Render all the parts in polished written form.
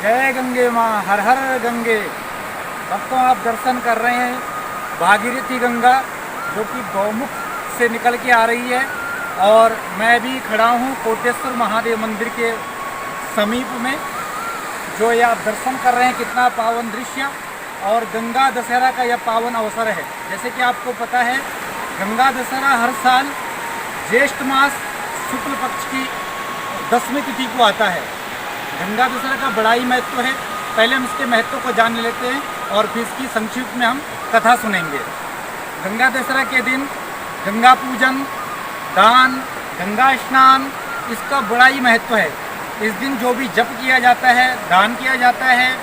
जय गंगे माँ, हर हर गंगे। भक्तों, आप दर्शन कर रहे हैं भागीरथी गंगा, जो कि गौमुख से निकल के आ रही है। और मैं भी खड़ा हूँ कोटेश्वर महादेव मंदिर के समीप में। जो ये आप दर्शन कर रहे हैं, कितना पावन दृश्य और गंगा दशहरा का यह पावन अवसर है। जैसे कि आपको पता है, गंगा दशहरा हर साल ज्येष्ठ मास शुक्ल पक्ष की 10वीं तिथि को आता है। गंगा दशहरा का बड़ा ही महत्व है। पहले हम इसके महत्व को जान लेते हैं और फिर इसकी संक्षिप्त में हम कथा सुनेंगे। गंगा दशहरा के दिन गंगा पूजन, दान, गंगा स्नान, इसका बड़ा ही महत्व है। इस दिन जो भी जप किया जाता है, दान किया जाता है,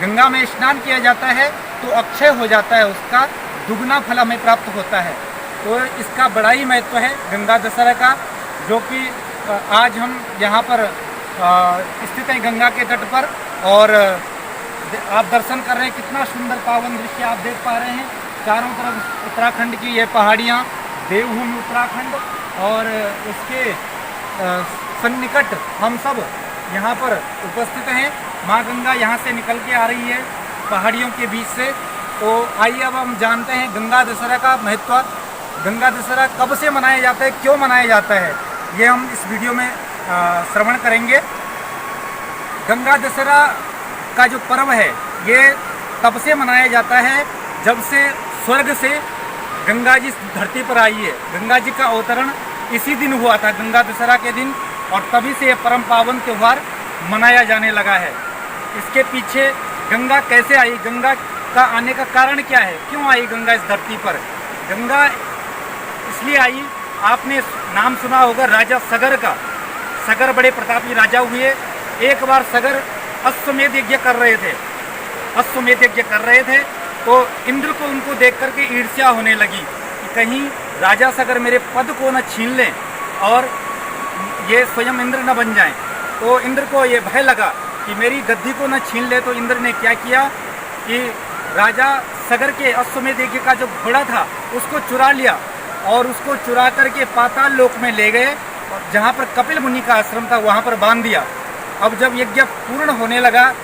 गंगा में स्नान किया जाता है, तो अक्षय हो जाता है, उसका दुगना फल हमें प्राप्त होता है। तो इसका बड़ा ही महत्व है गंगा दशहरा का, जो कि आज हम यहाँ पर स्थित हैं गंगा के तट पर। और आप दर्शन कर रहे हैं, कितना सुंदर पावन दृश्य आप देख पा रहे हैं। चारों तरफ उत्तराखंड की ये पहाड़ियाँ, देवभूमि उत्तराखंड, और उसके सन्निकट हम सब यहाँ पर उपस्थित हैं। माँ गंगा यहाँ से निकल के आ रही है पहाड़ियों के बीच से। तो आइए अब हम जानते हैं गंगा दशहरा का महत्व। गंगा दशहरा कब से मनाया जाता है, क्यों मनाया जाता है, ये हम इस वीडियो में श्रवण करेंगे। गंगा दशहरा का जो पर्व है, ये तब से मनाया जाता है जब से स्वर्ग से गंगा जी धरती पर आई है। गंगा जी का अवतरण इसी दिन हुआ था, गंगा दशहरा के दिन, और तभी से ये परम पावन त्यौहार मनाया जाने लगा है। इसके पीछे गंगा कैसे आई, गंगा का आने का कारण क्या है, क्यों आई गंगा इस धरती पर। गंगा इसलिए आई, आपने नाम सुना होगा राजा सगर का। सगर बड़े प्रतापी राजा हुए। एक बार सगर अश्वमेध यज्ञ कर रहे थे, अश्वमेध यज्ञ कर रहे थे, तो इंद्र को उनको देख करके ईर्ष्या होने लगी कि कहीं राजा सगर मेरे पद को न छीन लें और ये स्वयं इंद्र न बन जाएं। तो इंद्र को ये भय लगा कि मेरी गद्दी को न छीन ले। तो इंद्र ने क्या किया कि राजा सगर के अश्वमेध यज्ञ का जो घोड़ा था उसको चुरा लिया और उसको चुरा करके पाताल लोक में ले गए, और जहाँ पर कपिल मुनि का आश्रम था वहाँ पर बांध दिया। अब जब यज्ञ पूर्ण होने लगा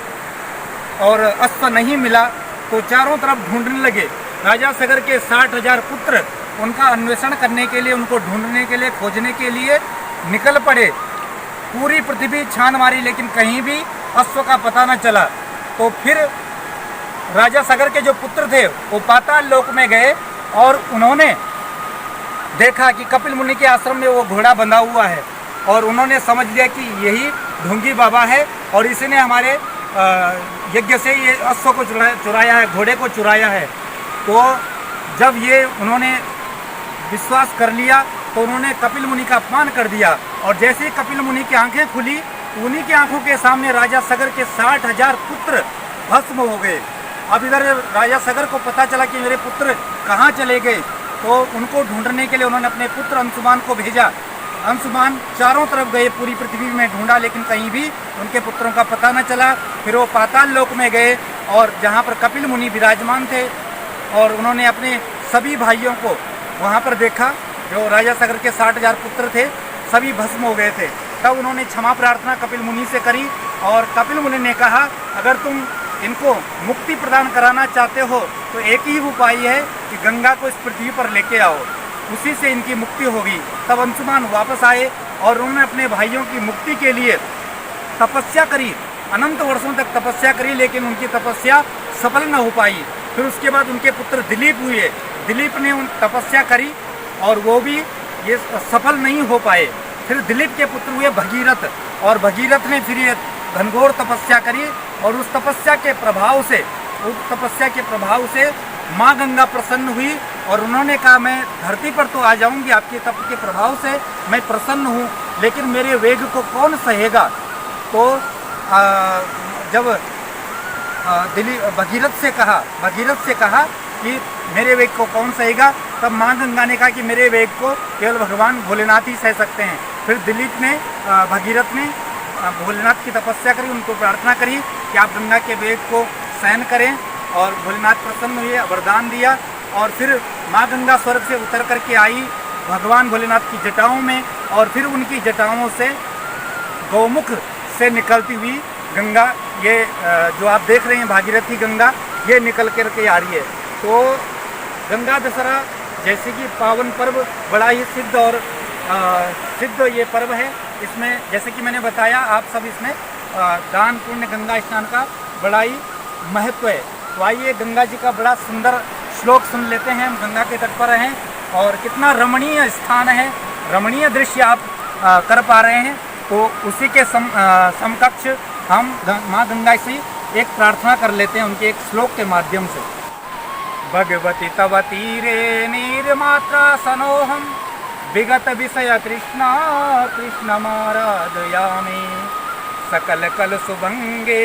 और अश्व नहीं मिला, तो चारों तरफ ढूंढने लगे। राजा सगर के 60,000 पुत्र उनका अन्वेषण करने के लिए, उनको ढूंढने के लिए, खोजने के लिए निकल पड़े। पूरी पृथ्वी छान मारी, लेकिन कहीं भी अश्व का पता न चला। तो फिर राजा सगर के जो पुत्र थे वो पाताल लोक में गए और उन्होंने देखा कि कपिल मुनि के आश्रम में वो घोड़ा बंधा हुआ है, और उन्होंने समझ लिया कि यही ढूंगी बाबा है और इसने हमारे यज्ञ से ये अश्व को चुराया है, घोड़े को चुराया है। तो जब ये उन्होंने विश्वास कर लिया, तो उन्होंने कपिल मुनि का अपमान कर दिया। और जैसे ही कपिल मुनि की आंखें खुली, उन्हीं की आंखों के सामने राजा सगर के 60,000 पुत्र भस्म हो गए। अब इधर राजा सगर को पता चला कि मेरे पुत्र कहाँ चले गए, तो उनको ढूंढने के लिए उन्होंने अपने पुत्र अंशुमान को भेजा। अंशुमान चारों तरफ गए, पूरी पृथ्वी में ढूंढा, लेकिन कहीं भी उनके पुत्रों का पता न चला। फिर वो पाताल लोक में गए और जहाँ पर कपिल मुनि विराजमान थे, और उन्होंने अपने सभी भाइयों को वहाँ पर देखा। जो राजा सगर के 60,000 पुत्र थे, सभी भस्म हो गए थे। तब उन्होंने क्षमा प्रार्थना कपिल मुनि से करी, और कपिल मुनि ने कहा, अगर तुम इनको मुक्ति प्रदान कराना चाहते हो तो एक ही उपाय है कि गंगा को इस पृथ्वी पर लेके आओ, उसी से इनकी मुक्ति होगी। तब अंशुमान वापस आए और उन्होंने अपने भाइयों की मुक्ति के लिए तपस्या करी, अनंत वर्षों तक तपस्या करी, लेकिन उनकी तपस्या सफल न हो पाई। फिर उसके बाद उनके पुत्र दिलीप हुए। दिलीप ने उन तपस्या करी और वो भी ये सफल नहीं हो पाए। फिर दिलीप के पुत्र हुए भगीरथ, और भगीरथ ने फिर ये घनघोर तपस्या करी, और उस तपस्या के प्रभाव से माँ गंगा प्रसन्न हुई, और उन्होंने कहा, मैं धरती पर तो आ जाऊंगी, आपके तप के प्रभाव से मैं प्रसन्न हूँ, लेकिन मेरे वेग को कौन सहेगा। तो जब भगीरथ से कहा कि मेरे वेग को कौन सहेगा, तब माँ गंगा ने कहा कि मेरे वेग को केवल भगवान भोलेनाथ ही सह सकते हैं। फिर भगीरथ ने भोलेनाथ की तपस्या करी, उनको प्रार्थना करी कि आप गंगा के वेग को सहन करें, और भोलेनाथ प्रसन्न हुए, वरदान दिया। और फिर माँ गंगा स्वर्ग से उतर करके आई भगवान भोलेनाथ की जटाओं में, और फिर उनकी जटाओं से गौमुख से निकलती हुई गंगा ये जो आप देख रहे हैं भागीरथी गंगा, ये निकल कर के आ रही है। तो गंगा दशहरा जैसे कि पावन पर्व बड़ा ही सिद्ध और सिद्ध ये पर्व है। इसमें जैसे कि मैंने बताया, आप सब इसमें दान पुण्य गंगा स्नान का बड़ा ही महत्व है। तो आइए गंगा जी का बड़ा सुंदर श्लोक सुन लेते हैं। हम गंगा के तट पर हैं और कितना रमणीय स्थान है, रमणीय दृश्य आप कर पा रहे हैं। तो उसी के समकक्ष हम माँ गंगा से एक प्रार्थना कर लेते हैं उनके एक श्लोक के माध्यम से। भगवती तव तीरे निर्मात्रा सनोहम विगत विषय कृष्णा कृष्णमाराधयामि सकल कल सुभंगे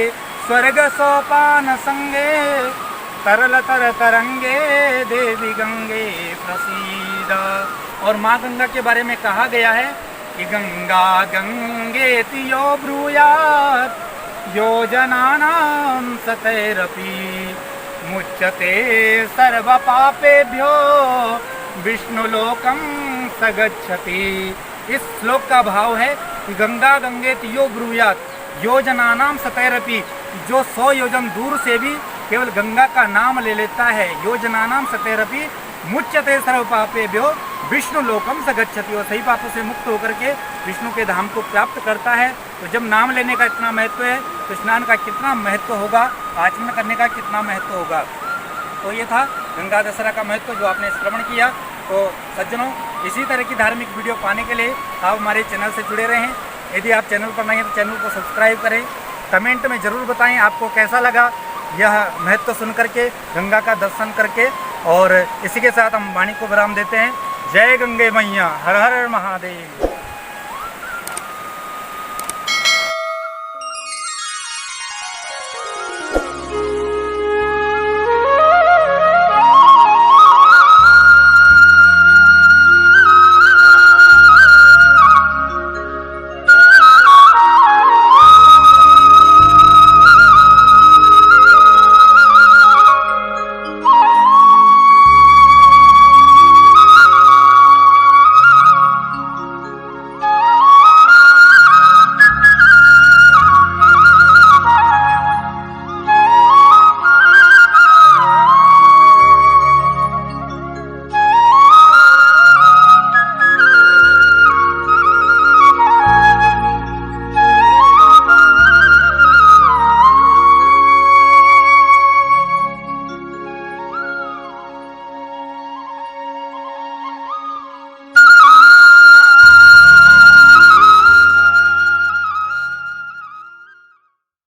स्वर्ग सोपान संगे तरल तर तरंगे देवी गंगे प्रसीदा। और माँ गंगा के बारे में कहा गया है कि गंगा गंगेति यो ब्रूयात् योजनानां सतैरपि मुच्यते सर्व पापेभ्यो विष्णुलोकं सगच्छति। इस श्लोक का भाव है कि गंगा गंगेति यो ब्रूयात् योजनानां सतैरपि, जो 100 योजन दूर से भी केवल गंगा का नाम ले लेता है, योजनानां सतैरपि मुच्यते सर्व पापेभ्यो विष्णु लोकम सगच्छति, और सही पापों से मुक्त होकर के विष्णु के धाम को प्राप्त करता है। तो जब नाम लेने का इतना महत्व है तो स्नान का कितना महत्व होगा, आचमन करने का कितना महत्व होगा। तो ये था गंगा दशहरा का महत्व जो आपने श्रवण किया। तो सज्जनों, इसी तरह की धार्मिक वीडियो पाने के लिए आप हमारे चैनल से जुड़े रहें। यदि आप चैनल पर नहीं हैं तो चैनल को सब्सक्राइब करें। कमेंट में ज़रूर बताएं आपको कैसा लगा यह महत्व सुन करके, गंगा का दर्शन करके। और इसी के साथ हम वाणी को विराम देते हैं। जय गंगे मैया, हर हर महादेव।